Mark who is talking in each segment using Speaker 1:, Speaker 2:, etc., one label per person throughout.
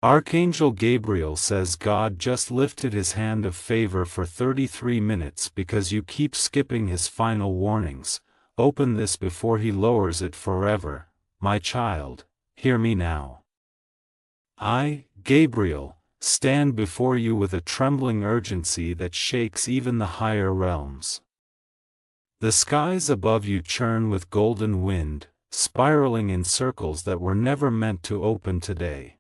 Speaker 1: Archangel Gabriel says God just lifted his hand of favor for 33 minutes because you keep skipping his final warnings. Open this before he lowers it forever. My child, hear me now. I, Gabriel, stand before you with a trembling urgency that shakes even the higher realms. The skies above you churn with golden wind, spiraling in circles that were never meant to open today.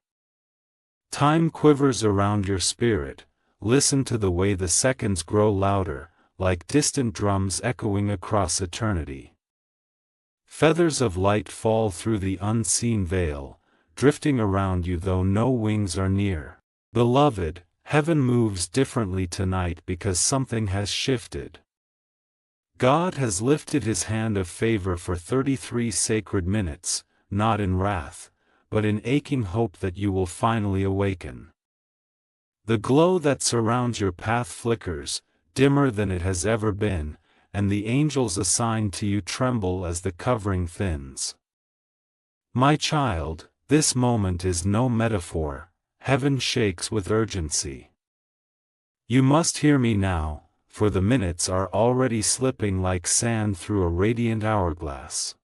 Speaker 1: Time quivers around your spirit. Listen to the way the seconds grow louder, like distant drums echoing across eternity. Feathers of light fall through the unseen veil, drifting around you though no wings are near. Beloved, heaven moves differently tonight because something has shifted. God has lifted his hand of favor for 33 sacred minutes, not in wrath, but in aching hope that you will finally awaken. The glow that surrounds your path flickers, dimmer than it has ever been, and the angels assigned to you tremble as the covering thins. My child, this moment is no metaphor. Heaven shakes with urgency. You must hear me now, for the minutes are already slipping like sand through a radiant hourglass.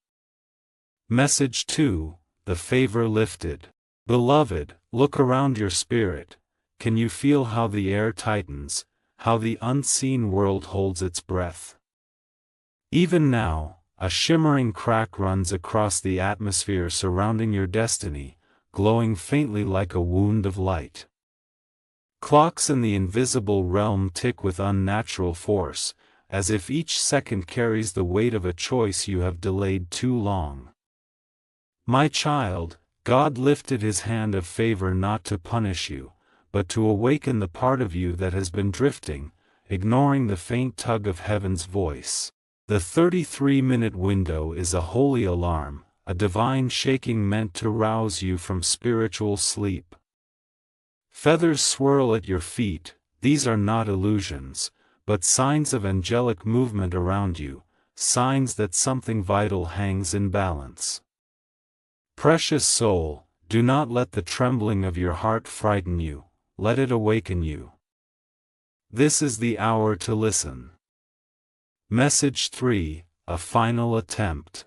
Speaker 1: Message 2. The favor lifted. Beloved, look around your spirit. Can you feel how the air tightens, how the unseen world holds its breath? Even now, a shimmering crack runs across the atmosphere surrounding your destiny, glowing faintly like a wound of light. Clocks in the invisible realm tick with unnatural force, as if each second carries the weight of a choice you have delayed too long. My child, God lifted his hand of favor not to punish you, but to awaken the part of you that has been drifting, ignoring the faint tug of heaven's voice. The 33-minute window is a holy alarm, a divine shaking meant to rouse you from spiritual sleep. Feathers swirl at your feet. These are not illusions, but signs of angelic movement around you, signs that something vital hangs in balance. Precious soul, do not let the trembling of your heart frighten you, let it awaken you. This is the hour to listen. Message 3. A final attempt.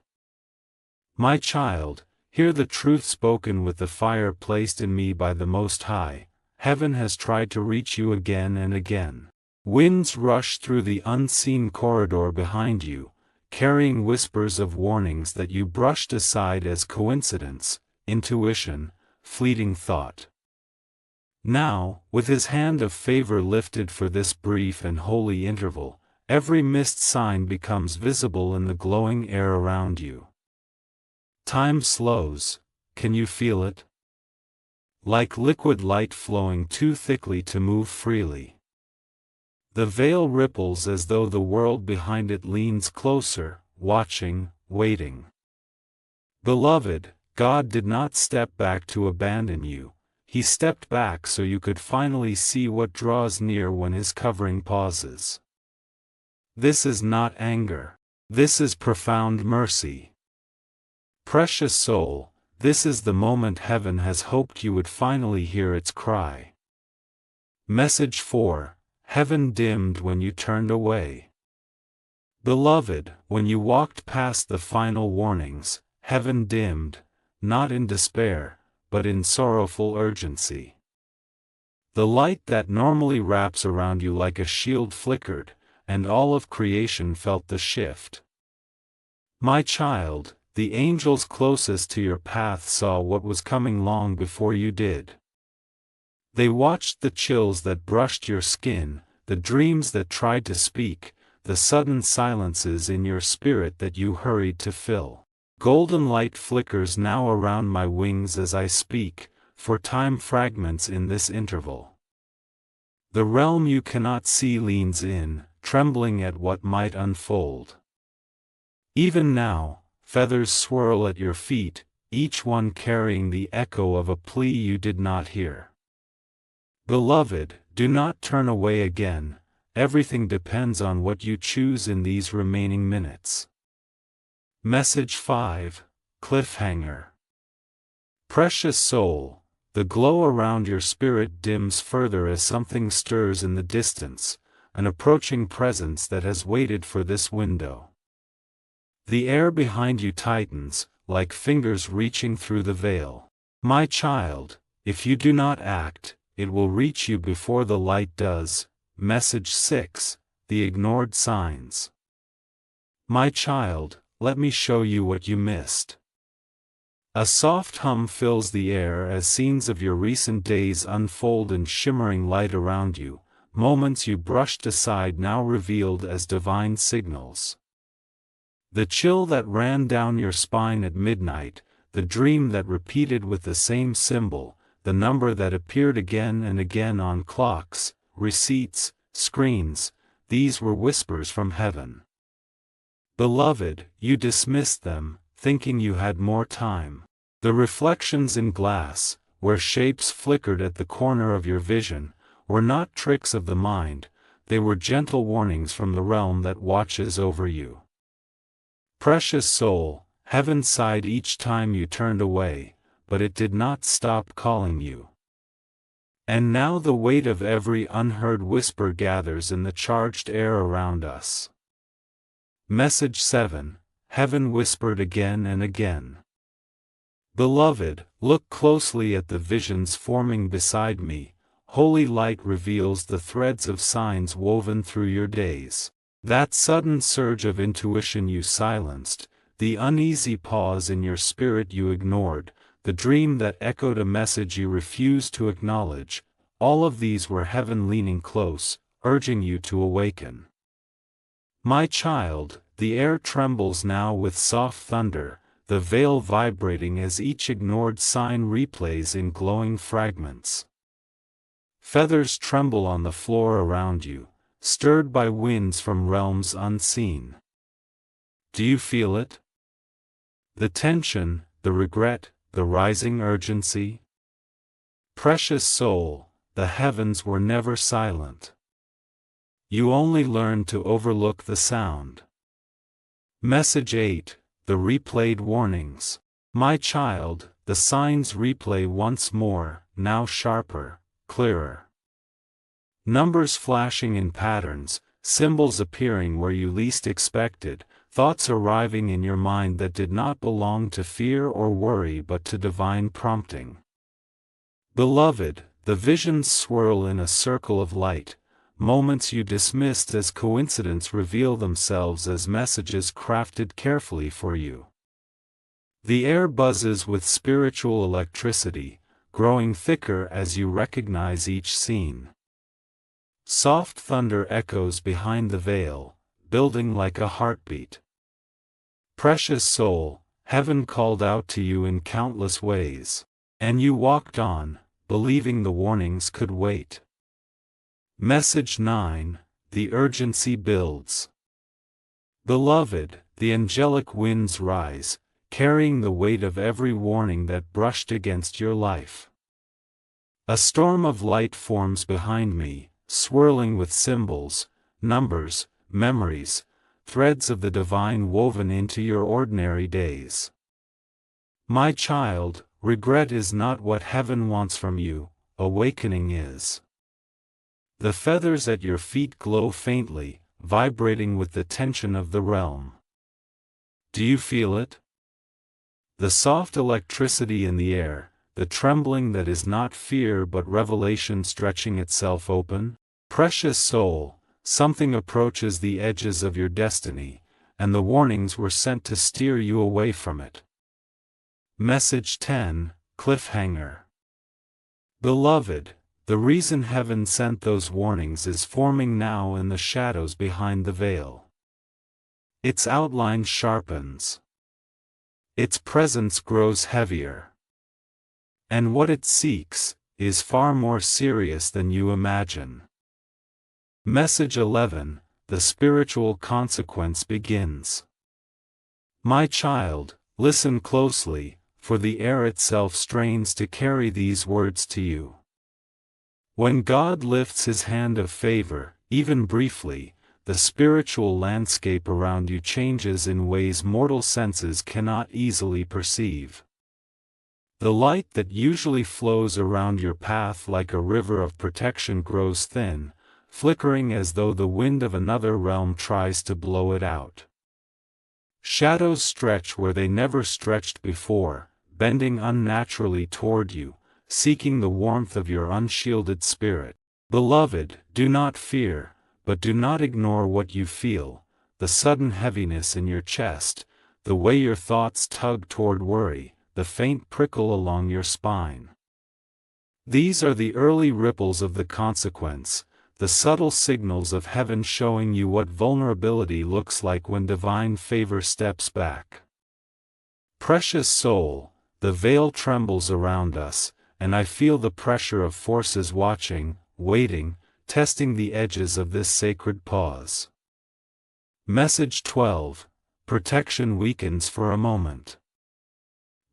Speaker 1: My child, hear the truth spoken with the fire placed in me by the Most High. Heaven has tried to reach you again and again. Winds rush through the unseen corridor behind you, carrying whispers of warnings that you brushed aside as coincidence, intuition, fleeting thought. Now, with his hand of favor lifted for this brief and holy interval, every missed sign becomes visible in the glowing air around you. Time slows. Can you feel it? Like liquid light flowing too thickly to move freely. The veil ripples as though the world behind it leans closer, watching, waiting. Beloved, God did not step back to abandon you. He stepped back so you could finally see what draws near when his covering pauses. This is not anger. This is profound mercy. Precious soul, this is the moment heaven has hoped you would finally hear its cry. Message 4. Heaven dimmed when you turned away. Beloved, when you walked past the final warnings, heaven dimmed, not in despair, but in sorrowful urgency. The light that normally wraps around you like a shield flickered, and all of creation felt the shift. My child, the angels closest to your path saw what was coming long before you did. They watched the chills that brushed your skin, the dreams that tried to speak, the sudden silences in your spirit that you hurried to fill. Golden light flickers now around my wings as I speak, for time fragments in this interval. The realm you cannot see leans in, trembling at what might unfold. Even now, feathers swirl at your feet, each one carrying the echo of a plea you did not hear. Beloved, do not turn away again. Everything depends on what you choose in these remaining minutes. Message 5. Cliffhanger. Precious soul, The glow around your spirit dims further as something stirs in the distance, an approaching presence that has waited for this window. The air behind you tightens, like fingers reaching through the veil. My child, if you do not act, it will reach you before the light does. Message 6, the ignored signs. My child, let me show you what you missed. A soft hum fills the air as scenes of your recent days unfold in shimmering light around you, moments you brushed aside now revealed as divine signals. The chill that ran down your spine at midnight, the dream that repeated with the same symbol, the number that appeared again and again on clocks, receipts, screens, these were whispers from heaven. Beloved, you dismissed them, thinking you had more time. The reflections in glass, where shapes flickered at the corner of your vision, were not tricks of the mind, they were gentle warnings from the realm that watches over you. Precious soul, heaven sighed each time you turned away, but it did not stop calling you. And now the weight of every unheard whisper gathers in the charged air around us. Message 7, heaven whispered again and again. Beloved, look closely at the visions forming beside me. Holy light reveals the threads of signs woven through your days. That sudden surge of intuition you silenced, the uneasy pause in your spirit you ignored, the dream that echoed a message you refused to acknowledge, all of these were heaven leaning close, urging you to awaken. My child, the air trembles now with soft thunder, the veil vibrating as each ignored sign replays in glowing fragments. Feathers tremble on the floor around you, stirred by winds from realms unseen. Do you feel it? The tension, the regret, the rising urgency? Precious soul, the heavens were never silent. You only learned to overlook the sound. Message 8, the replayed warnings. My child, the signs replay once more, now sharper, clearer. Numbers flashing in patterns, symbols appearing where you least expected, thoughts arriving in your mind that did not belong to fear or worry but to divine prompting. Beloved, the visions swirl in a circle of light. Moments you dismissed as coincidence reveal themselves as messages crafted carefully for you. The air buzzes with spiritual electricity, growing thicker as you recognize each scene. Soft thunder echoes behind the veil, building like a heartbeat. Precious soul, heaven called out to you in countless ways, and you walked on, believing the warnings could wait. Message 9, the urgency builds. Beloved, the angelic winds rise, carrying the weight of every warning that brushed against your life. A storm of light forms behind me, swirling with symbols, numbers, memories, threads of the divine woven into your ordinary days. My child, regret is not what heaven wants from you, awakening is. The feathers at your feet glow faintly, vibrating with the tension of the realm. Do you feel it? The soft electricity in the air, the trembling that is not fear but revelation stretching itself open? Precious soul, something approaches the edges of your destiny, and the warnings were sent to steer you away from it. Message 10, cliffhanger. Beloved, the reason heaven sent those warnings is forming now in the shadows behind the veil. Its outline sharpens. Its presence grows heavier. And what it seeks is far more serious than you imagine. Message 11, the spiritual consequence begins. My child, listen closely, for the air itself strains to carry these words to you. When God lifts his hand of favor, even briefly, the spiritual landscape around you changes in ways mortal senses cannot easily perceive. The light that usually flows around your path like a river of protection grows thin, flickering as though the wind of another realm tries to blow it out. Shadows stretch where they never stretched before, bending unnaturally toward you, seeking the warmth of your unshielded spirit. Beloved, do not fear, but do not ignore what you feel, the sudden heaviness in your chest, the way your thoughts tug toward worry, the faint prickle along your spine. These are the early ripples of the consequence, the subtle signals of heaven showing you what vulnerability looks like when divine favor steps back. Precious soul, the veil trembles around us, and I feel the pressure of forces watching, waiting, testing the edges of this sacred pause. Message 12. Protection weakens for a moment.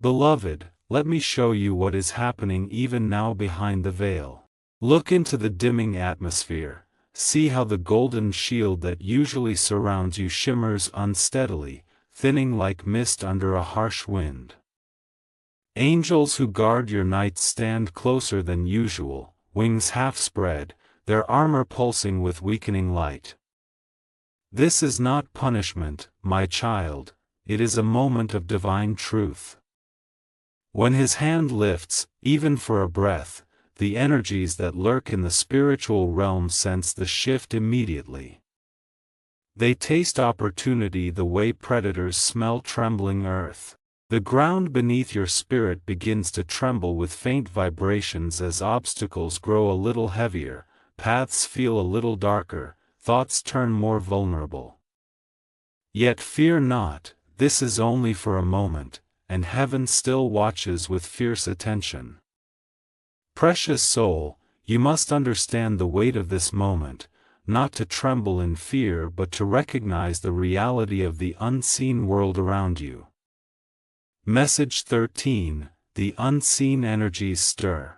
Speaker 1: Beloved, let me show you what is happening even now behind the veil. Look into the dimming atmosphere, see how the golden shield that usually surrounds you shimmers unsteadily, thinning like mist under a harsh wind. Angels who guard your night stand closer than usual, wings half spread, their armor pulsing with weakening light. This is not punishment, my child, it is a moment of divine truth. When His hand lifts, even for a breath, the energies that lurk in the spiritual realm sense the shift immediately. They taste opportunity the way predators smell trembling earth. The ground beneath your spirit begins to tremble with faint vibrations as obstacles grow a little heavier, paths feel a little darker, thoughts turn more vulnerable. Yet fear not, this is only for a moment, and heaven still watches with fierce attention. Precious soul, you must understand the weight of this moment, not to tremble in fear but to recognize the reality of the unseen world around you. Message 13. The unseen energies stir.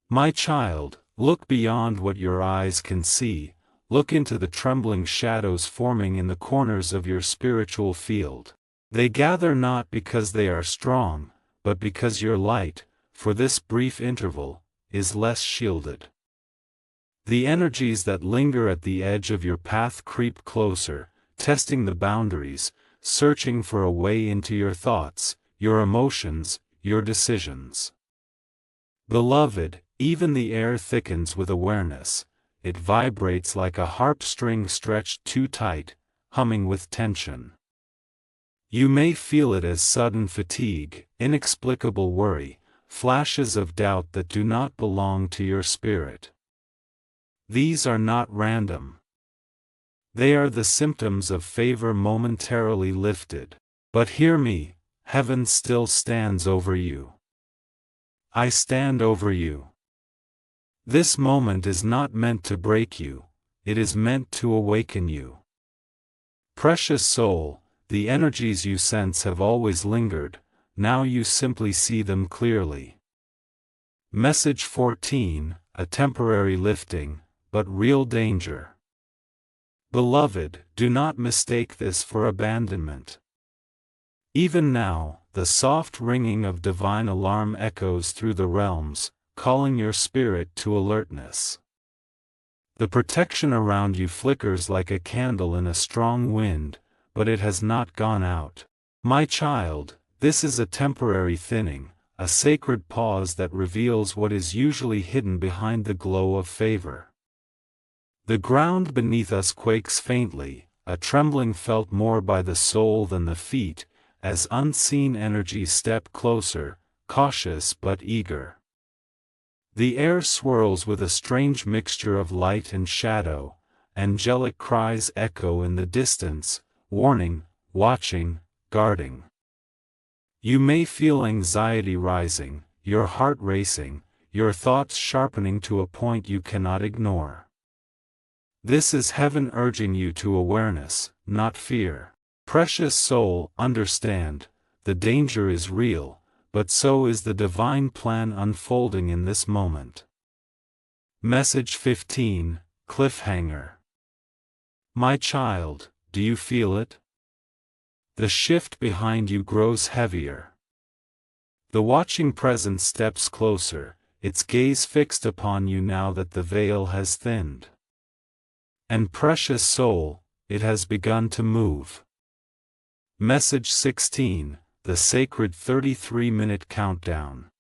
Speaker 1: My child, look beyond what your eyes can see, look into the trembling shadows forming in the corners of your spiritual field. They gather not because they are strong, but because your light, for this brief interval, is less shielded. The energies that linger at the edge of your path creep closer, testing the boundaries, searching for a way into your thoughts, your emotions, your decisions. Beloved, even the air thickens with awareness, it vibrates like a harp string stretched too tight, humming with tension. You may feel it as sudden fatigue, inexplicable worry, flashes of doubt that do not belong to your spirit. These are not random. They are the symptoms of favor momentarily lifted. But hear me, heaven still stands over you. I stand over you. This moment is not meant to break you, it is meant to awaken you. Precious soul, the energies you sense have always lingered, now you simply see them clearly. Message 14, a temporary lifting, but real danger. Beloved, do not mistake this for abandonment. Even now, the soft ringing of divine alarm echoes through the realms, calling your spirit to alertness. The protection around you flickers like a candle in a strong wind, but it has not gone out. My child, this is a temporary thinning, a sacred pause that reveals what is usually hidden behind the glow of favor. The ground beneath us quakes faintly, a trembling felt more by the soul than the feet, as unseen energies step closer, cautious but eager. The air swirls with a strange mixture of light and shadow, angelic cries echo in the distance, warning, watching, guarding. You may feel anxiety rising, your heart racing, your thoughts sharpening to a point you cannot ignore. This is heaven urging you to awareness, not fear. Precious soul, understand, the danger is real, but so is the divine plan unfolding in this moment. Message 15, Cliffhanger. My child, do you feel it? The shift behind you grows heavier. The watching presence steps closer, its gaze fixed upon you now that the veil has thinned. And precious soul, it has begun to move. Message 16, the sacred 33-minute countdown.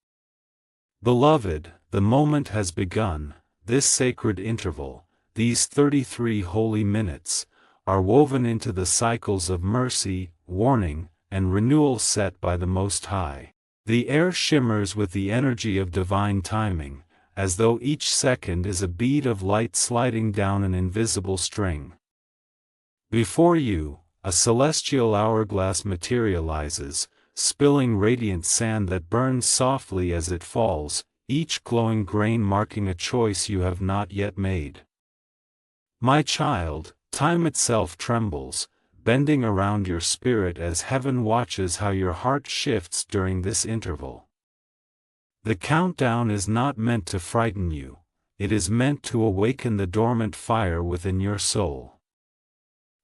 Speaker 1: Beloved, the moment has begun. This sacred interval, these 33 holy minutes, are woven into the cycles of mercy, warning, and renewal set by the Most High. The air shimmers with the energy of divine timing, as though each second is a bead of light sliding down an invisible string. Before you, a celestial hourglass materializes, spilling radiant sand that burns softly as it falls, each glowing grain marking a choice you have not yet made. My child, time itself trembles, bending around your spirit as heaven watches how your heart shifts during this interval. The countdown is not meant to frighten you, it is meant to awaken the dormant fire within your soul.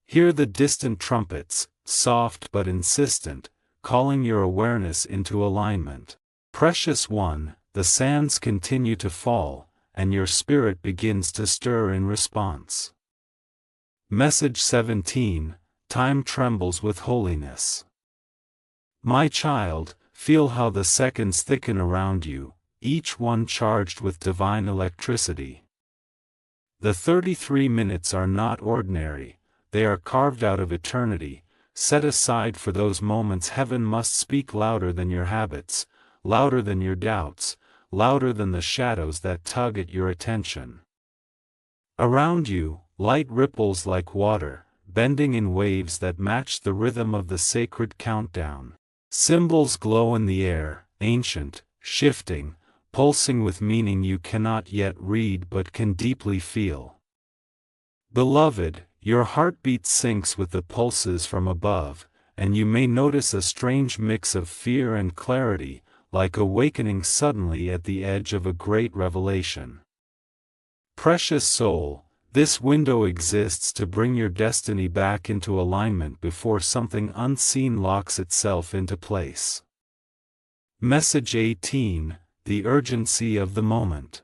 Speaker 1: Hear the distant trumpets, soft but insistent, calling your awareness into alignment. Precious one, the sands continue to fall, and your spirit begins to stir in response. Message 17, time trembles with holiness. My child, feel how the seconds thicken around you, each one charged with divine electricity. The 33 minutes are not ordinary, they are carved out of eternity, set aside for those moments heaven must speak louder than your habits, louder than your doubts, louder than the shadows that tug at your attention. Around you, light ripples like water, bending in waves that match the rhythm of the sacred countdown. Symbols glow in the air, ancient, shifting, pulsing with meaning you cannot yet read but can deeply feel. Beloved, your heartbeat syncs with the pulses from above, and you may notice a strange mix of fear and clarity, like awakening suddenly at the edge of a great revelation. Precious soul, this window exists to bring your destiny back into alignment before something unseen locks itself into place. Message 18, the urgency of the moment.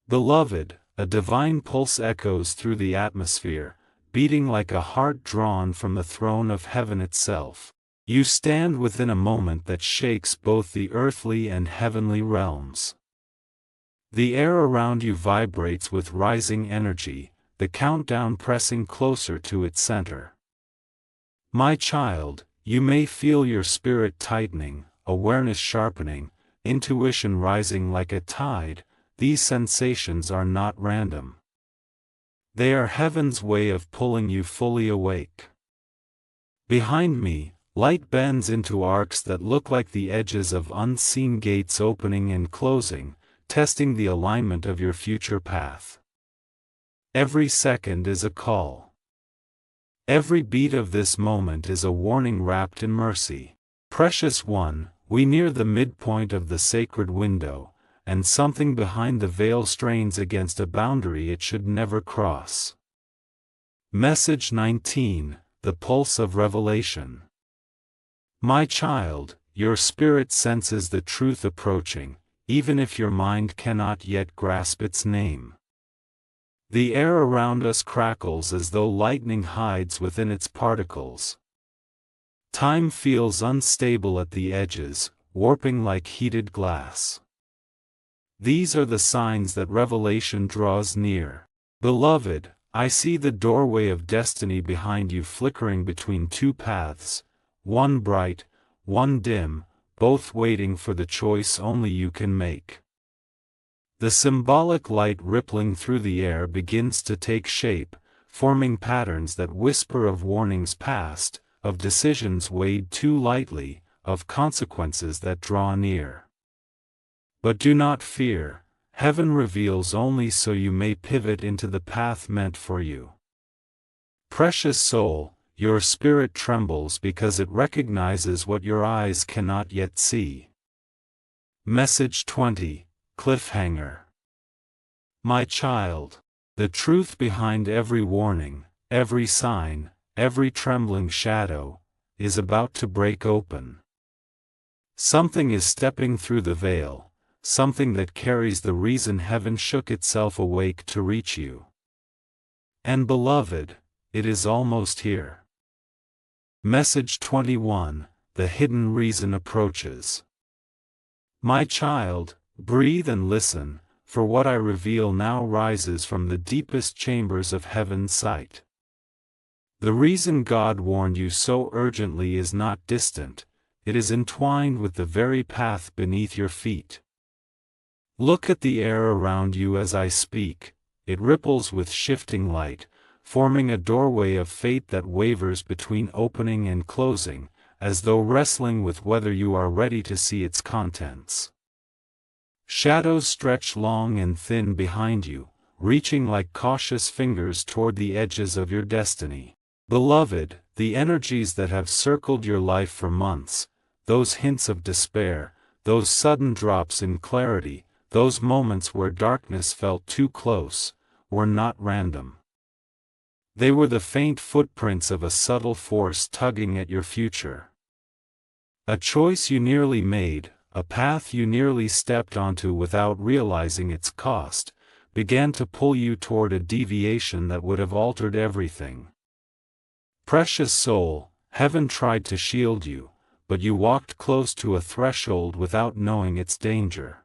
Speaker 1: Beloved, a divine pulse echoes through the atmosphere, beating like a heart drawn from the throne of heaven itself. You stand within a moment that shakes both the earthly and heavenly realms. The air around you vibrates with rising energy, the countdown pressing closer to its center. My child, you may feel your spirit tightening, awareness sharpening, intuition rising like a tide. These sensations are not random. They are heaven's way of pulling you fully awake. Behind me, light bends into arcs that look like the edges of unseen gates opening and closing, testing the alignment of your future path. Every second is a call. Every beat of this moment is a warning wrapped in mercy. Precious one, we near the midpoint of the sacred window, and something behind the veil strains against a boundary it should never cross. Message 19, the pulse of revelation. My child, your spirit senses the truth approaching, even if your mind cannot yet grasp its name. The air around us crackles as though lightning hides within its particles. Time feels unstable at the edges, warping like heated glass. These are the signs that revelation draws near. Beloved, I see the doorway of destiny behind you flickering between two paths, one bright, one dim, both waiting for the choice only you can make. The symbolic light rippling through the air begins to take shape, forming patterns that whisper of warnings past, of decisions weighed too lightly, of consequences that draw near. But do not fear, heaven reveals only so you may pivot into the path meant for you. Precious soul, your spirit trembles because it recognizes what your eyes cannot yet see. Message 20, cliffhanger. My child, the truth behind every warning, every sign, every trembling shadow, is about to break open. Something is stepping through the veil, something that carries the reason heaven shook itself awake to reach you. And beloved, it is almost here. Message 21, the hidden reason approaches. My child, breathe and listen, for what I reveal now rises from the deepest chambers of heaven's sight. The reason God warned you so urgently is not distant, it is entwined with the very path beneath your feet. Look at the air around you as I speak, it ripples with shifting light, forming a doorway of fate that wavers between opening and closing, as though wrestling with whether you are ready to see its contents. Shadows stretch long and thin behind you, reaching like cautious fingers toward the edges of your destiny. Beloved, the energies that have circled your life for months, those hints of despair, those sudden drops in clarity, those moments where darkness felt too close, were not random. They were the faint footprints of a subtle force tugging at your future. A choice you nearly made, a path you nearly stepped onto without realizing its cost, began to pull you toward a deviation that would have altered everything. Precious soul, heaven tried to shield you, but you walked close to a threshold without knowing its danger.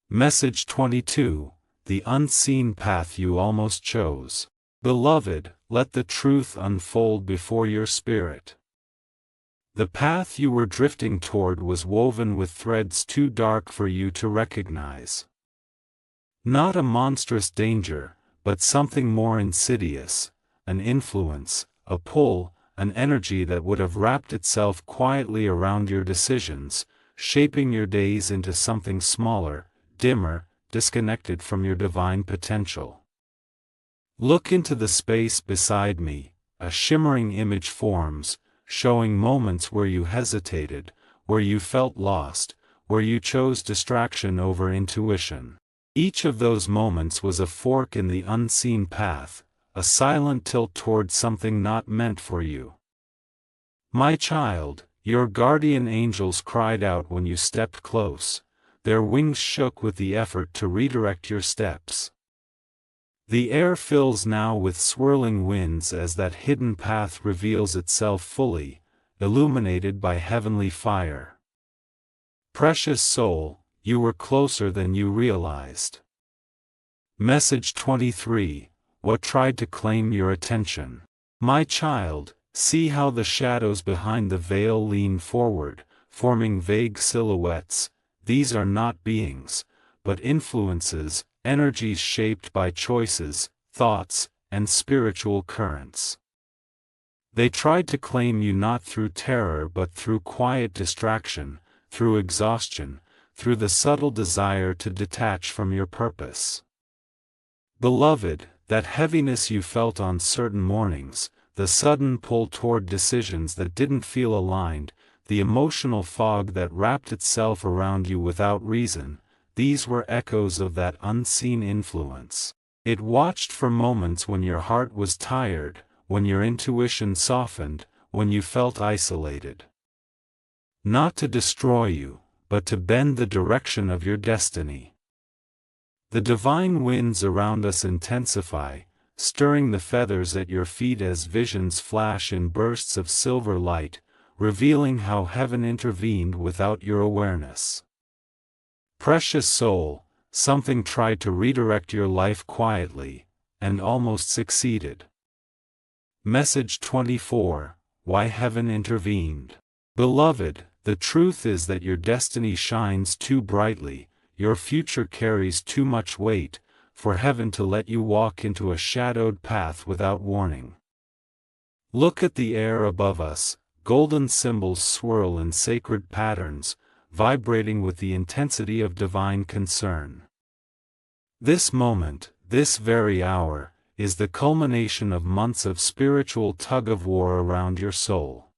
Speaker 1: Message 22, the unseen path you almost chose. Beloved, let the truth unfold before your spirit. The path you were drifting toward was woven with threads too dark for you to recognize. Not a monstrous danger, but something more insidious, an influence, a pull, an energy that would have wrapped itself quietly around your decisions, shaping your days into something smaller, dimmer, disconnected from your divine potential. Look into the space beside me, a shimmering image forms, showing moments where you hesitated, where you felt lost, where you chose distraction over intuition. Each of those moments was a fork in the unseen path, a silent tilt toward something not meant for you. My child, your guardian angels cried out when you stepped close, their wings shook with the effort to redirect your steps. The air fills now with swirling winds as that hidden path reveals itself fully, illuminated by heavenly fire. Precious soul, you were closer than you realized. Message 23, what tried to claim your attention? My child, see how the shadows behind the veil lean forward, forming vague silhouettes. These are not beings, but influences, energies shaped by choices, thoughts, and spiritual currents. They tried to claim you not through terror but through quiet distraction, through exhaustion, through the subtle desire to detach from your purpose. Beloved, that heaviness you felt on certain mornings, the sudden pull toward decisions that didn't feel aligned, the emotional fog that wrapped itself around you without reason, these were echoes of that unseen influence. It watched for moments when your heart was tired, when your intuition softened, when you felt isolated. Not to destroy you, but to bend the direction of your destiny. The divine winds around us intensify, stirring the feathers at your feet as visions flash in bursts of silver light, revealing how heaven intervened without your awareness. Precious soul, something tried to redirect your life quietly, and almost succeeded. Message 24, why heaven intervened. Beloved, the truth is that your destiny shines too brightly, your future carries too much weight, for heaven to let you walk into a shadowed path without warning. Look at the air above us, golden symbols swirl in sacred patterns, vibrating with the intensity of divine concern. This moment, this very hour, is the culmination of months of spiritual tug-of-war around your soul.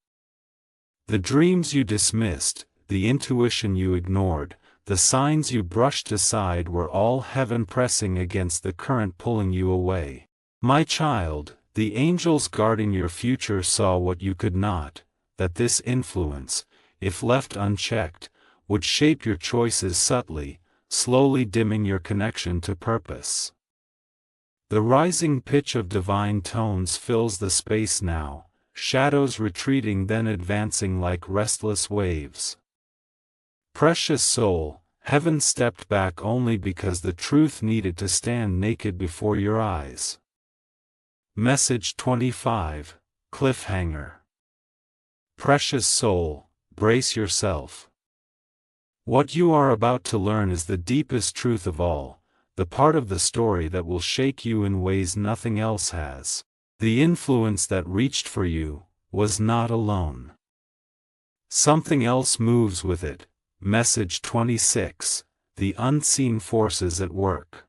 Speaker 1: The dreams you dismissed, the intuition you ignored, the signs you brushed aside were all heaven pressing against the current pulling you away. My child, the angels guarding your future saw what you could not, that this influence, if left unchecked, would shape your choices subtly, slowly dimming your connection to purpose. The rising pitch of divine tones fills the space now, shadows retreating then advancing like restless waves. Precious soul, heaven stepped back only because the truth needed to stand naked before your eyes. Message 25, Cliffhanger. Precious soul, brace yourself. What you are about to learn is the deepest truth of all, the part of the story that will shake you in ways nothing else has. The influence that reached for you was not alone. Something else moves with it. Message 26, the unseen forces at work.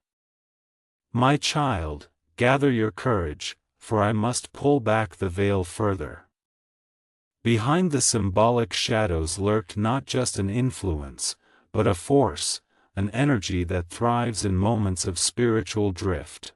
Speaker 1: My child, gather your courage, for I must pull back the veil further. Behind the symbolic shadows lurked not just an influence, but a force, an energy that thrives in moments of spiritual drift.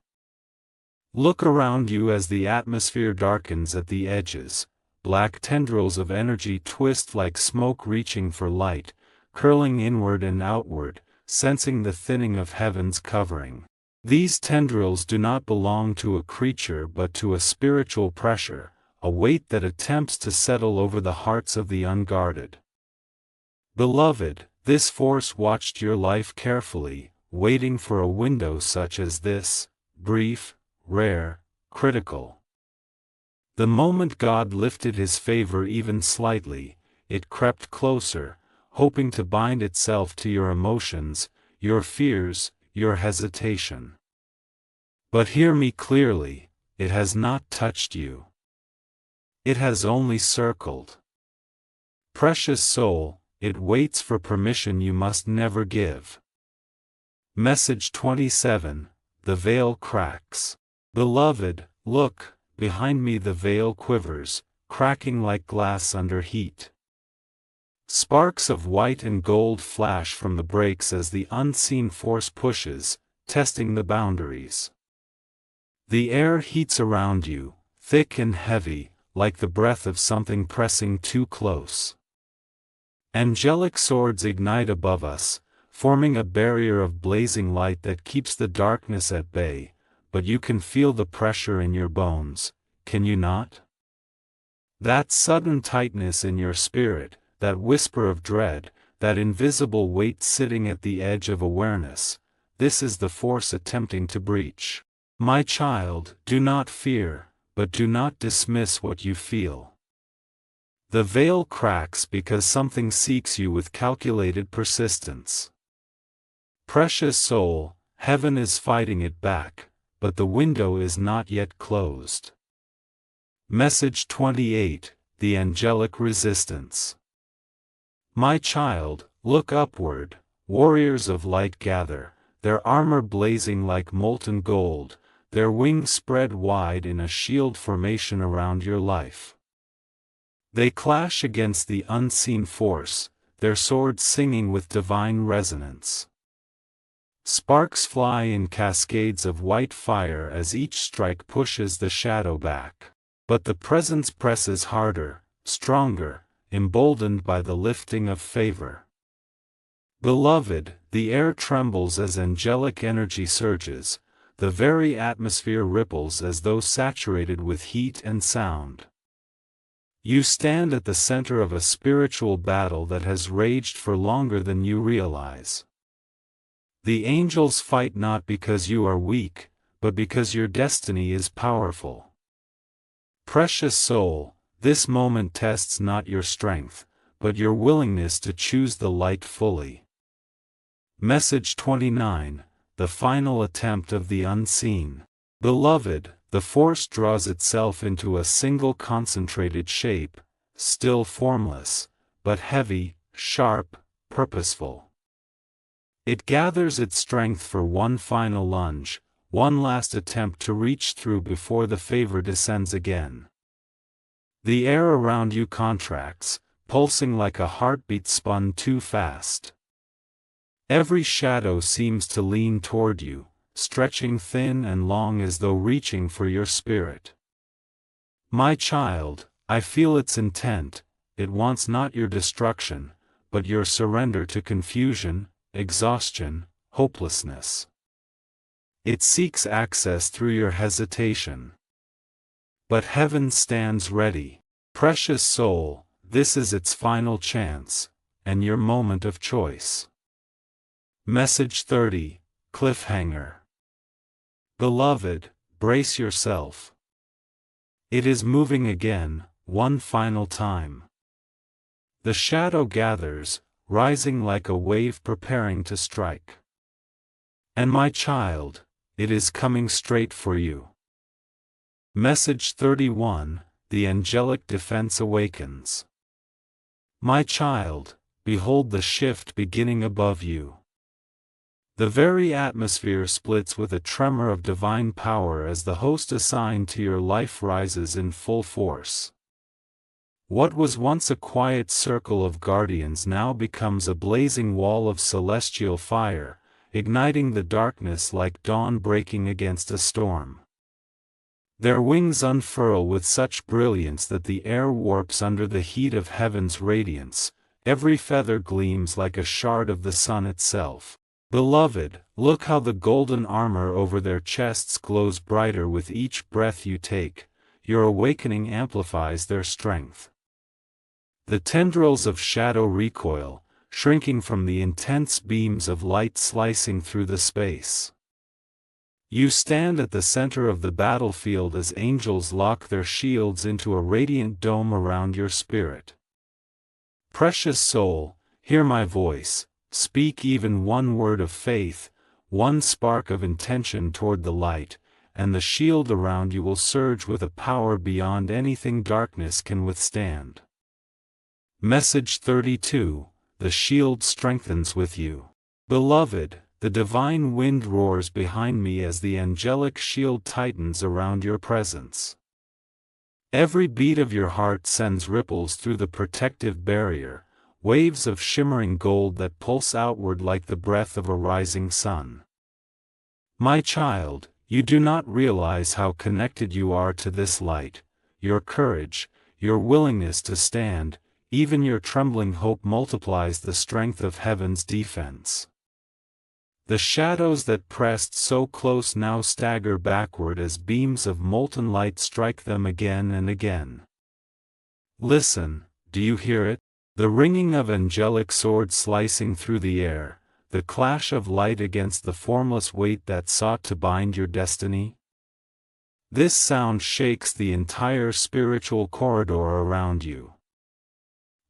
Speaker 1: Look around you as the atmosphere darkens at the edges. Black tendrils of energy twist like smoke reaching for light, curling inward and outward, sensing the thinning of heaven's covering. These tendrils do not belong to a creature but to a spiritual pressure, a weight that attempts to settle over the hearts of the unguarded. Beloved, this force watched your life carefully, waiting for a window such as this, brief, rare, critical. The moment God lifted His favor even slightly, it crept closer, hoping to bind itself to your emotions, your fears, your hesitation. But hear me clearly, it has not touched you. It has only circled. Precious soul, it waits for permission you must never give. Message 27, the veil cracks. Beloved, look, behind me the veil quivers, cracking like glass under heat. Sparks of white and gold flash from the breaks as the unseen force pushes, testing the boundaries. The air heats around you, thick and heavy, like the breath of something pressing too close. Angelic swords ignite above us, forming a barrier of blazing light that keeps the darkness at bay, but you can feel the pressure in your bones, can you not? That sudden tightness in your spirit, that whisper of dread, that invisible weight sitting at the edge of awareness, this is the force attempting to breach. My child, do not fear, but do not dismiss what you feel. The veil cracks because something seeks you with calculated persistence. Precious soul, heaven is fighting it back, but the window is not yet closed. Message 28, the angelic resistance. My child, look upward, warriors of light gather, their armor blazing like molten gold, their wings spread wide in a shield formation around your life. They clash against the unseen force, their swords singing with divine resonance. Sparks fly in cascades of white fire as each strike pushes the shadow back. But the presence presses harder, stronger, emboldened by the lifting of favor. Beloved, the air trembles as angelic energy surges, the very atmosphere ripples as though saturated with heat and sound. You stand at the center of a spiritual battle that has raged for longer than you realize. The angels fight not because you are weak, but because your destiny is powerful. Precious soul, this moment tests not your strength, but your willingness to choose the light fully. Message 29, the final attempt of the unseen. Beloved, the force draws itself into a single concentrated shape, still formless, but heavy, sharp, purposeful. It gathers its strength for one final lunge, one last attempt to reach through before the favor descends again. The air around you contracts, pulsing like a heartbeat spun too fast. Every shadow seems to lean toward you, stretching thin and long as though reaching for your spirit. My child, I feel its intent, it wants not your destruction, but your surrender to confusion, exhaustion, hopelessness. It seeks access through your hesitation. But heaven stands ready. Precious soul, this is its final chance, and your moment of choice. Message 30, Cliffhanger. Beloved, brace yourself. It is moving again, one final time. The shadow gathers, rising like a wave preparing to strike. And my child, it is coming straight for you. Message 31, The Angelic Defense Awakens. My child, behold the shift beginning above you. The very atmosphere splits with a tremor of divine power as the host assigned to your life rises in full force. What was once a quiet circle of guardians now becomes a blazing wall of celestial fire, igniting the darkness like dawn breaking against a storm. Their wings unfurl with such brilliance that the air warps under the heat of heaven's radiance, every feather gleams like a shard of the sun itself. Beloved, look how the golden armor over their chests glows brighter with each breath you take, your awakening amplifies their strength. The tendrils of shadow recoil, shrinking from the intense beams of light slicing through the space. You stand at the center of the battlefield as angels lock their shields into a radiant dome around your spirit. Precious soul, hear my voice, speak even one word of faith, one spark of intention toward the light, and the shield around you will surge with a power beyond anything darkness can withstand. Message 32, The shield strengthens with you. Beloved, the divine wind roars behind me as the angelic shield tightens around your presence. Every beat of your heart sends ripples through the protective barrier, waves of shimmering gold that pulse outward like the breath of a rising sun. My child, you do not realize how connected you are to this light. Your courage, your willingness to stand, even your trembling hope multiplies the strength of heaven's defense. The shadows that pressed so close now stagger backward as beams of molten light strike them again and again. Listen, do you hear it? The ringing of angelic swords slicing through the air, the clash of light against the formless weight that sought to bind your destiny? This sound shakes the entire spiritual corridor around you.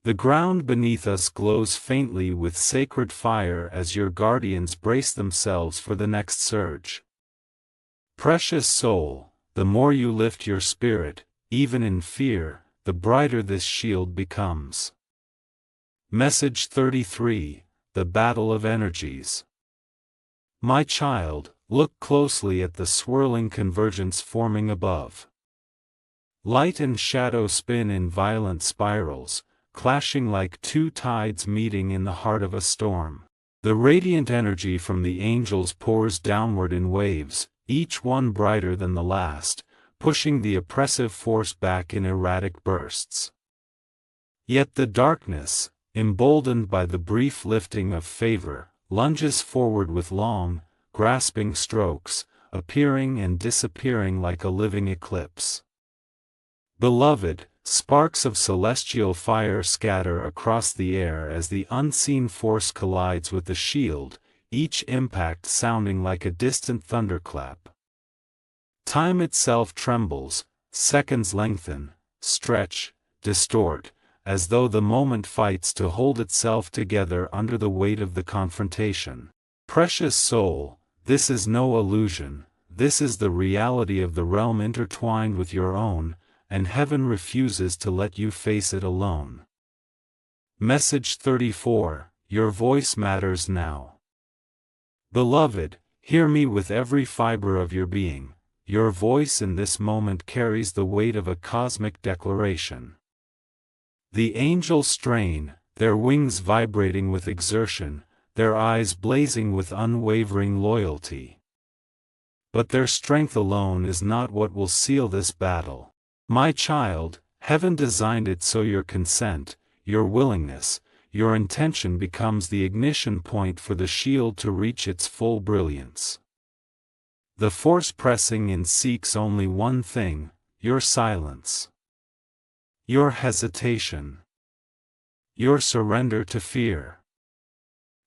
Speaker 1: The ground beneath us glows faintly with sacred fire as your guardians brace themselves for the next surge. Precious soul, the more you lift your spirit, even in fear, the brighter this shield becomes. Message 33, The Battle of Energies. My child, look closely at the swirling convergence forming above. Light and shadow spin in violent spirals, clashing like two tides meeting in the heart of a storm. The radiant energy from the angels pours downward in waves, each one brighter than the last, pushing the oppressive force back in erratic bursts. Yet the darkness, emboldened by the brief lifting of favor, lunges forward with long, grasping strokes, appearing and disappearing like a living eclipse. Beloved, sparks of celestial fire scatter across the air as the unseen force collides with the shield, each impact sounding like a distant thunderclap. Time itself trembles, seconds lengthen, stretch, distort, as though the moment fights to hold itself together under the weight of the confrontation. Precious soul, this is no illusion, this is the reality of the realm intertwined with your own, and heaven refuses to let you face it alone. Message 34, Your voice matters now. Beloved, hear me with every fiber of your being. Your voice in this moment carries the weight of a cosmic declaration. The angels strain, their wings vibrating with exertion, their eyes blazing with unwavering loyalty. But their strength alone is not what will seal this battle. My child, heaven designed it so your consent, your willingness, your intention becomes the ignition point for the shield to reach its full brilliance. The force pressing in seeks only one thing: your silence, your hesitation, your surrender to fear.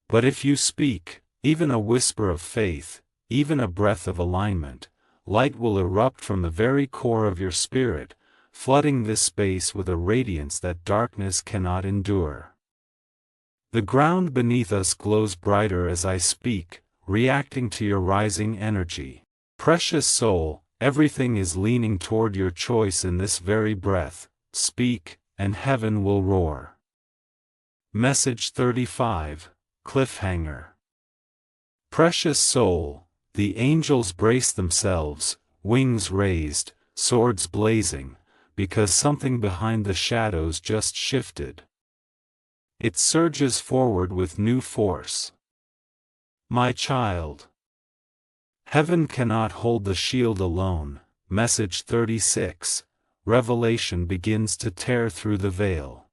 Speaker 1: But if you speak, even a whisper of faith, even a breath of alignment, light will erupt from the very core of your spirit, flooding this space with a radiance that darkness cannot endure. The ground beneath us glows brighter as I speak, reacting to your rising energy. Precious soul, everything is leaning toward your choice in this very breath. Speak, and heaven will roar. Message 35, Cliffhanger. Precious soul, the angels brace themselves, wings raised, swords blazing, because something behind the shadows just shifted. It surges forward with new force. My child, heaven cannot hold the shield alone. Message 36, revelation begins to tear through the veil.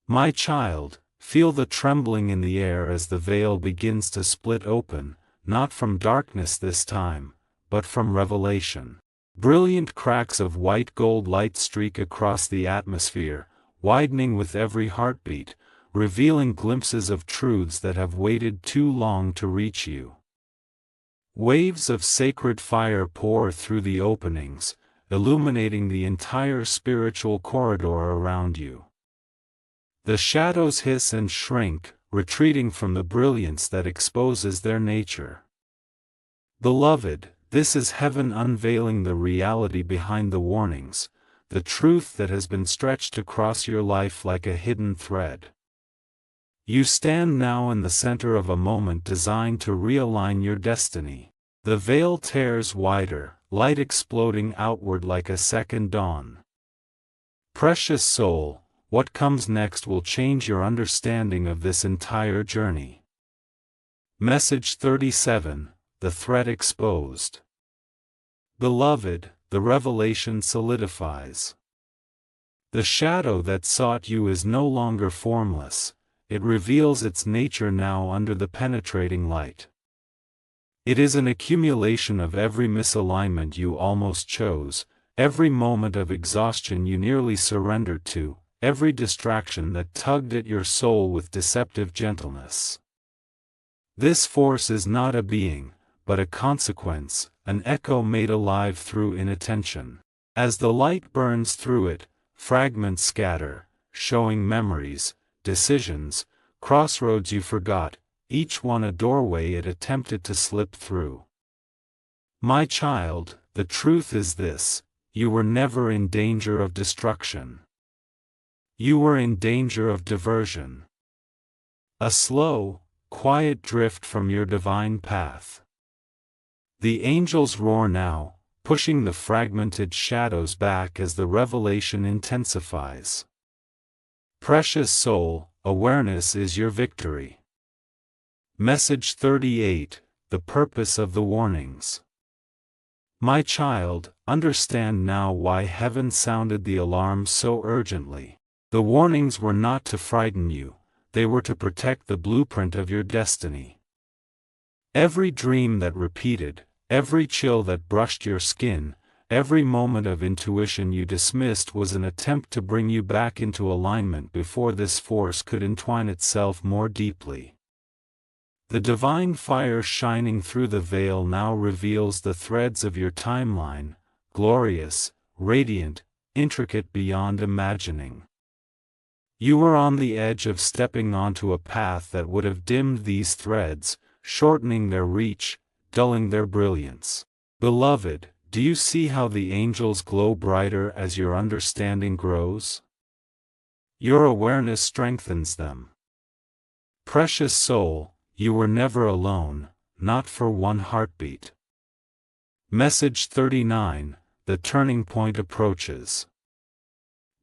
Speaker 1: My child, feel the trembling in the air as the veil begins to split open, not from darkness this time, but from revelation. Brilliant cracks of white gold light streak across the atmosphere, widening with every heartbeat, revealing glimpses of truths that have waited too long to reach you. Waves of sacred fire pour through the openings, illuminating the entire spiritual corridor around you. The shadows hiss and shrink, retreating from the brilliance that exposes their nature. Beloved, this is heaven unveiling the reality behind the warnings, the truth that has been stretched across your life like a hidden thread. You stand now in the center of a moment designed to realign your destiny. The veil tears wider, light exploding outward like a second dawn. Precious soul, what comes next will change your understanding of this entire journey. Message 37, the threat exposed. Beloved, the revelation solidifies. The shadow that sought you is no longer formless, it reveals its nature now under the penetrating light. It is an accumulation of every misalignment you almost chose, every moment of exhaustion you nearly surrendered to, every distraction that tugged at your soul with deceptive gentleness. This force is not a being, but a consequence, an echo made alive through inattention. As the light burns through it, fragments scatter, showing memories, decisions, crossroads you forgot, each one a doorway it attempted to slip through. My child, the truth is this: you were never in danger of destruction. You were in danger of diversion. A slow, quiet drift from your divine path. The angels roar now, pushing the fragmented shadows back as the revelation intensifies. Precious soul, awareness is your victory. Message 38, the purpose of the warnings. My child, understand now why heaven sounded the alarm so urgently. The warnings were not to frighten you, they were to protect the blueprint of your destiny. Every dream that repeated, every chill that brushed your skin, every moment of intuition you dismissed was an attempt to bring you back into alignment before this force could entwine itself more deeply. The divine fire shining through the veil now reveals the threads of your timeline, glorious, radiant, intricate beyond imagining. You were on the edge of stepping onto a path that would have dimmed these threads, shortening their reach, dulling their brilliance. Beloved, do you see how the angels glow brighter as your understanding grows? Your awareness strengthens them. Precious soul, you were never alone, not for one heartbeat. Message 39, the turning point approaches.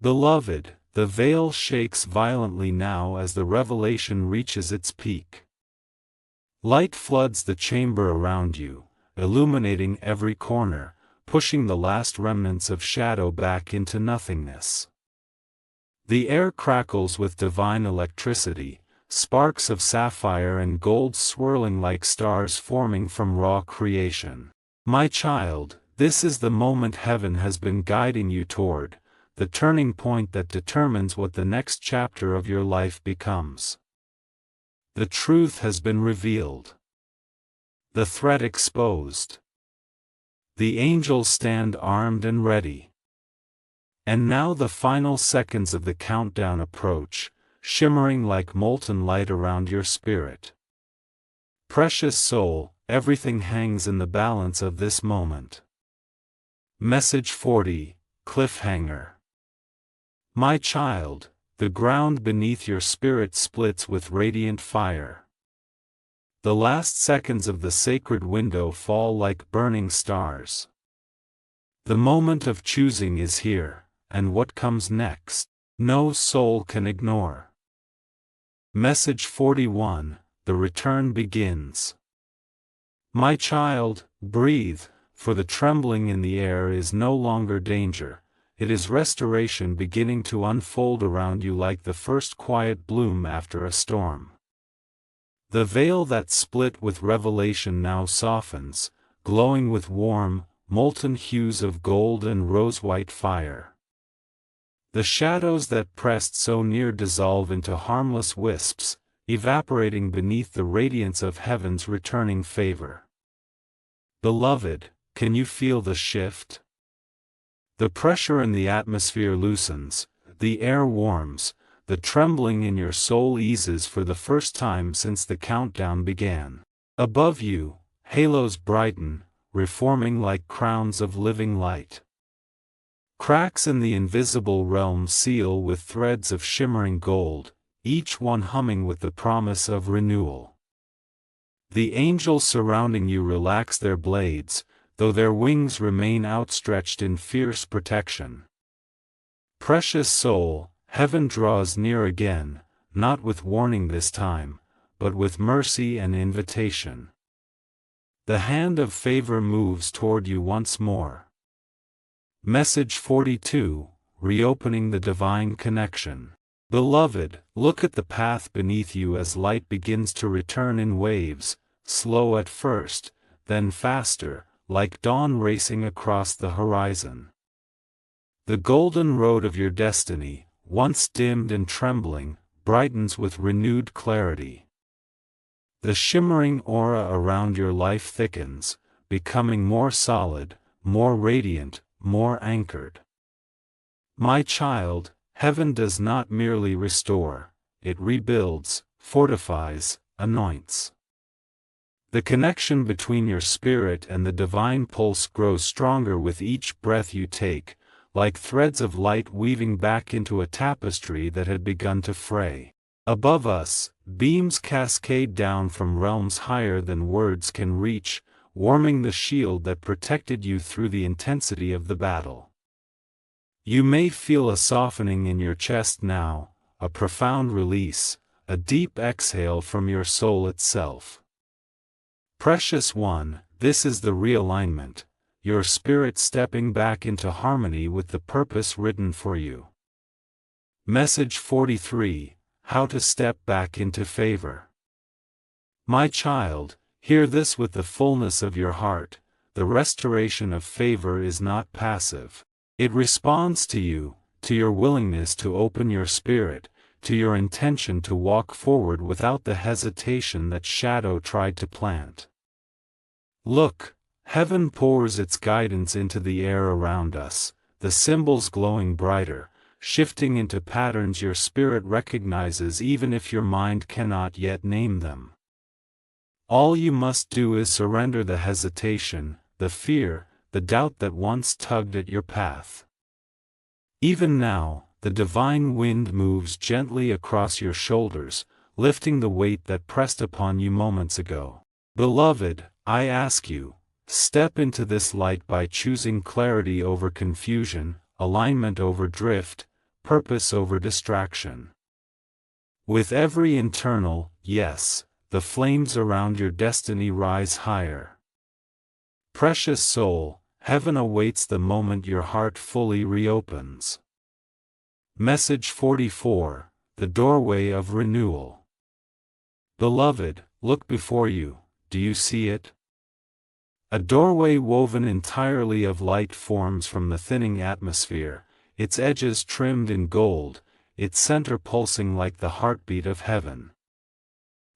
Speaker 1: Beloved, the veil shakes violently now as the revelation reaches its peak. Light floods the chamber around you, illuminating every corner, pushing the last remnants of shadow back into nothingness. The air crackles with divine electricity, sparks of sapphire and gold swirling like stars forming from raw creation. My child, this is the moment heaven has been guiding you toward, the turning point that determines what the next chapter of your life becomes. The truth has been revealed. The threat exposed. The angels stand armed and ready. And now the final seconds of the countdown approach, shimmering like molten light around your spirit. Precious soul, everything hangs in the balance of this moment. Message 40, Cliffhanger. My child, the ground beneath your spirit splits with radiant fire. The last seconds of the sacred window fall like burning stars. The moment of choosing is here, and what comes next, no soul can ignore. Message 41, the return begins. My child, breathe, for the trembling in the air is no longer danger, it is restoration beginning to unfold around you like the first quiet bloom after a storm. The veil that split with revelation now softens, glowing with warm, molten hues of gold and rose-white fire. The shadows that pressed so near dissolve into harmless wisps, evaporating beneath the radiance of heaven's returning favor. Beloved, can you feel the shift? The pressure in the atmosphere loosens, the air warms, the trembling in your soul eases for the first time since the countdown began. Above you, halos brighten, reforming like crowns of living light. Cracks in the invisible realm seal with threads of shimmering gold, each one humming with the promise of renewal. The angels surrounding you relax their blades, though their wings remain outstretched in fierce protection. Precious soul, heaven draws near again, not with warning this time, but with mercy and invitation. The hand of favor moves toward you once more. Message 42, reopening the divine connection. Beloved, look at the path beneath you as light begins to return in waves, slow at first, then faster, like dawn racing across the horizon. The golden road of your destiny, once dimmed and trembling, brightens with renewed clarity. The shimmering aura around your life thickens, becoming more solid, more radiant, more anchored. My child, heaven does not merely restore, it rebuilds, fortifies, anoints. The connection between your spirit and the divine pulse grows stronger with each breath you take, like threads of light weaving back into a tapestry that had begun to fray. Above us, beams cascade down from realms higher than words can reach, warming the shield that protected you through the intensity of the battle. You may feel a softening in your chest now, a profound release, a deep exhale from your soul itself. Precious one, this is the realignment, your spirit stepping back into harmony with the purpose written for you. Message 43, how to step back into favor. My child, hear this with the fullness of your heart, the restoration of favor is not passive. It responds to you, to your willingness to open your spirit, to your intention to walk forward without the hesitation that shadow tried to plant. Look, heaven pours its guidance into the air around us, the symbols glowing brighter, shifting into patterns your spirit recognizes even if your mind cannot yet name them. All you must do is surrender the hesitation, the fear, the doubt that once tugged at your path. Even now, the divine wind moves gently across your shoulders, lifting the weight that pressed upon you moments ago. Beloved, I ask you, step into this light by choosing clarity over confusion, alignment over drift, purpose over distraction. With every internal yes, the flames around your destiny rise higher. Precious soul, heaven awaits the moment your heart fully reopens. Message 44, the doorway of renewal. Beloved, look before you, do you see it? A doorway woven entirely of light forms from the thinning atmosphere, its edges trimmed in gold, its center pulsing like the heartbeat of heaven.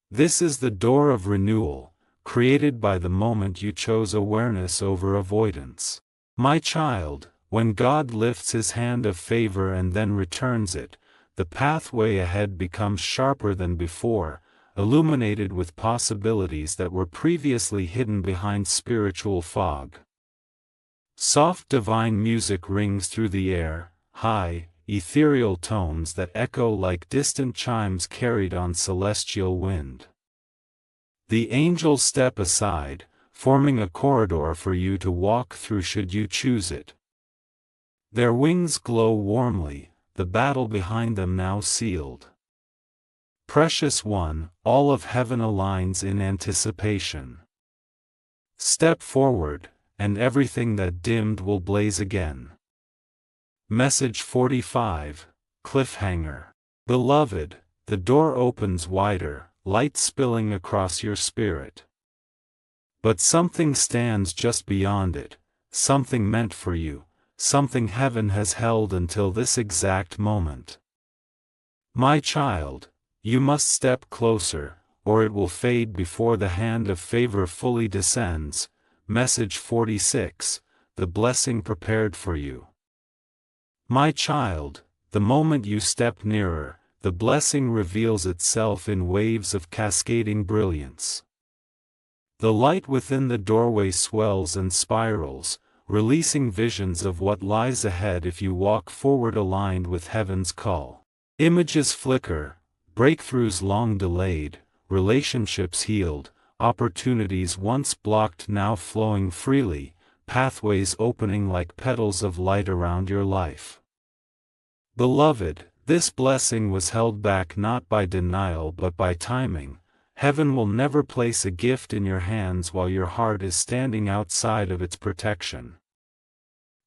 Speaker 1: This is the door of renewal, created by the moment you chose awareness over avoidance. My child, when God lifts His hand of favor and then returns it, the pathway ahead becomes sharper than before, illuminated with possibilities that were previously hidden behind spiritual fog. Soft divine music rings through the air, high, ethereal tones that echo like distant chimes carried on celestial wind. The angels step aside, forming a corridor for you to walk through should you choose it. Their wings glow warmly, the battle behind them now sealed. Precious one, all of heaven aligns in anticipation. Step forward, and everything that dimmed will blaze again. Message 45, Cliffhanger. Beloved, the door opens wider, light spilling across your spirit. But something stands just beyond it, something meant for you, something heaven has held until this exact moment. My child, you must step closer, or it will fade before the hand of favor fully descends. Message 46, the blessing prepared for you. My child, the moment you step nearer, the blessing reveals itself in waves of cascading brilliance. The light within the doorway swells and spirals, releasing visions of what lies ahead if you walk forward aligned with heaven's call. Images flicker, breakthroughs long delayed, relationships healed, opportunities once blocked now flowing freely, pathways opening like petals of light around your life. Beloved, this blessing was held back not by denial but by timing. Heaven will never place a gift in your hands while your heart is standing outside of its protection.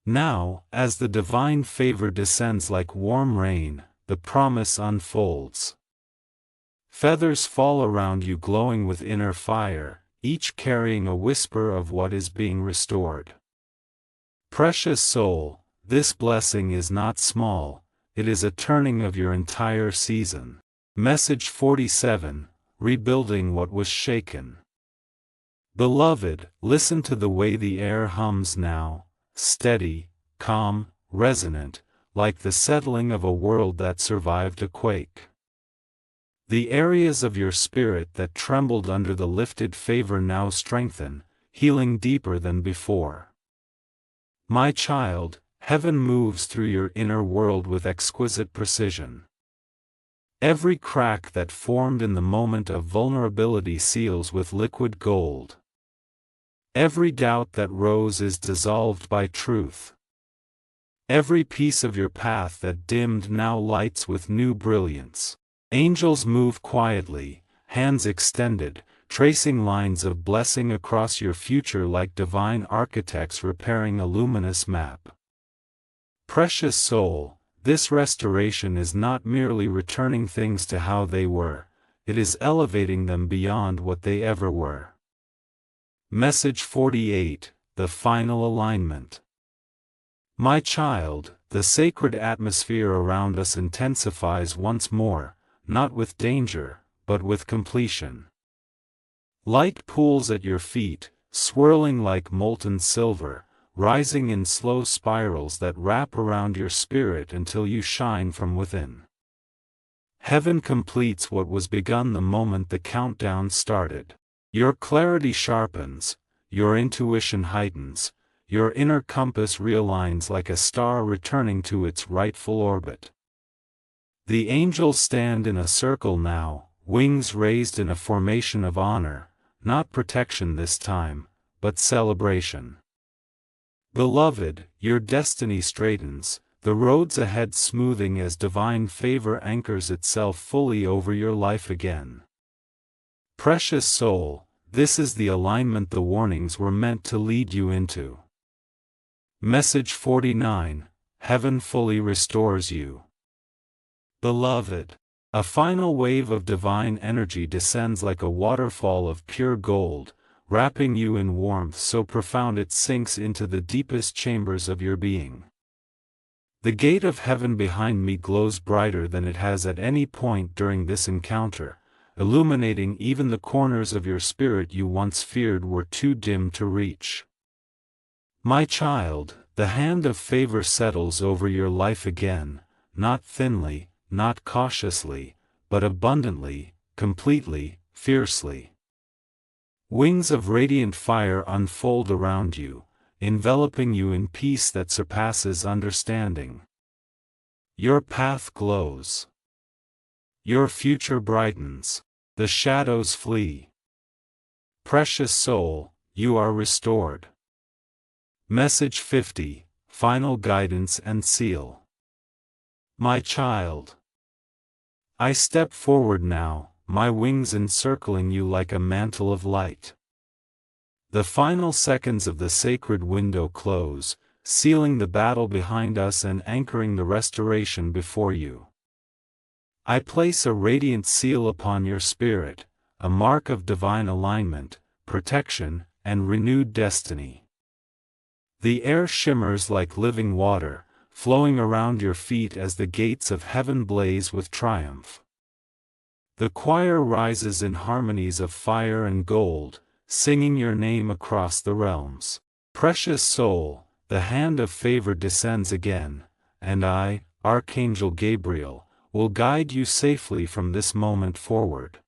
Speaker 1: Now, as the divine favor descends like warm rain, the promise unfolds. Feathers fall around you glowing with inner fire, each carrying a whisper of what is being restored. Precious soul, this blessing is not small, it is a turning of your entire season. Message 47, rebuilding what was shaken. Beloved, listen to the way the air hums now, steady, calm, resonant, like the settling of a world that survived a quake. The areas of your spirit that trembled under the lifted favor now strengthen, healing deeper than before. My child, heaven moves through your inner world with exquisite precision. Every crack that formed in the moment of vulnerability seals with liquid gold. Every doubt that rose is dissolved by truth. Every piece of your path that dimmed now lights with new brilliance. Angels move quietly, hands extended, tracing lines of blessing across your future like divine architects repairing a luminous map. Precious soul, this restoration is not merely returning things to how they were, it is elevating them beyond what they ever were. Message 48, the final alignment. My child, the sacred atmosphere around us intensifies once more, not with danger, but with completion. Light pools at your feet, swirling like molten silver, rising in slow spirals that wrap around your spirit until you shine from within. Heaven completes what was begun the moment the countdown started. Your clarity sharpens, your intuition heightens, your inner compass realigns like a star returning to its rightful orbit. The angels stand in a circle now, wings raised in a formation of honor, not protection this time, but celebration. Beloved, your destiny straightens, the roads ahead smoothing as divine favor anchors itself fully over your life again. Precious soul, this is the alignment the warnings were meant to lead you into. Message 49, heaven fully restores you. Beloved, a final wave of divine energy descends like a waterfall of pure gold, wrapping you in warmth so profound it sinks into the deepest chambers of your being. The gate of heaven behind me glows brighter than it has at any point during this encounter, illuminating even the corners of your spirit you once feared were too dim to reach. My child, the hand of favor settles over your life again, not thinly, not cautiously, but abundantly, completely, fiercely. Wings of radiant fire unfold around you, enveloping you in peace that surpasses understanding. Your path glows. Your future brightens. The shadows flee. Precious soul, you are restored. Message 50, Final Guidance and Seal. My child, I step forward now, my wings encircling you like a mantle of light. The final seconds of the sacred window close, sealing the battle behind us and anchoring the restoration before you. I place a radiant seal upon your spirit, a mark of divine alignment, protection, and renewed destiny. The air shimmers like living water, flowing around your feet as the gates of heaven blaze with triumph. The choir rises in harmonies of fire and gold, singing your name across the realms. Precious soul, the hand of favor descends again, and I, Archangel Gabriel, will guide you safely from this moment forward.